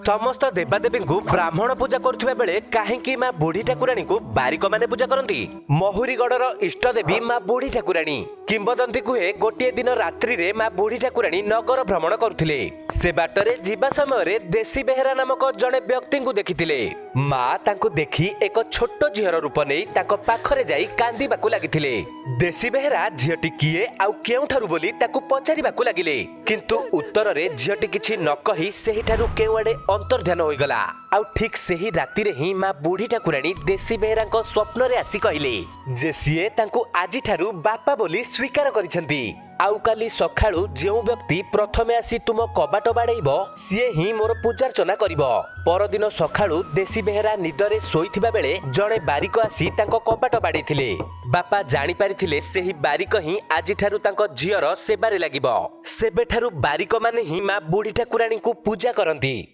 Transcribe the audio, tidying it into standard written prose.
समस्त देवादेवी ब्राह्मण पूजा करुवा बेले कहीं माँ बुढ़ी ठाकुराणी को बारिक माने पूजा करती। महुरीगढ़र इष्ट देवी माँ बुढ़ी ठाकुराणी किंबदंती कहे गोटे दिन रात्रि रे माँ बुढ़ी ठाकुराणी नगर भ्रमण करुथिले। से बाटरे जीवा समय देशी बेहेरा नामक जड़े व्यक्ति को देखिथिले। माँ तांको देखी एक छोट झीर रूप नहीं ताको पाखरे जाई कांदीबाकू लागिथिले। देशी बेहेरा झीटी किए आउ केउठारु बोली ताकू पचारिबाकू लागिले, किंतु उत्तर रे झीटी किछि न कहि सेहिठारु केउआडे अंतर्ध्यान होइगला। आउ ठीक सेही राति रे ही माँ बुढ़ी ठाकुराणी देशी बेहेरांको स्वप्न रे आसी कहिले जे सिए तांकू आजि ठारु बापा बोली स्वीकार करिसेंती। आउ काली सखाळु जेउ व्यक्ति प्रथमे आसी तुम कबाट बाड़ेइबो सिए ही मोर पूजार्चना करिबो। परदिन सखाळु देशी बेहेरा निदरे सोइथिबा बेले जणे बारिक आसी तांको कबाट बाड़ेइथिले। बापा जानि पारिथिले सेही बारिक ही आजि ठारु तांको झियर सेबारे लागिबो। सेबे ठारु बारिक माने ही माँ बुढ़ी ठाकुराणी को पूजा करंती।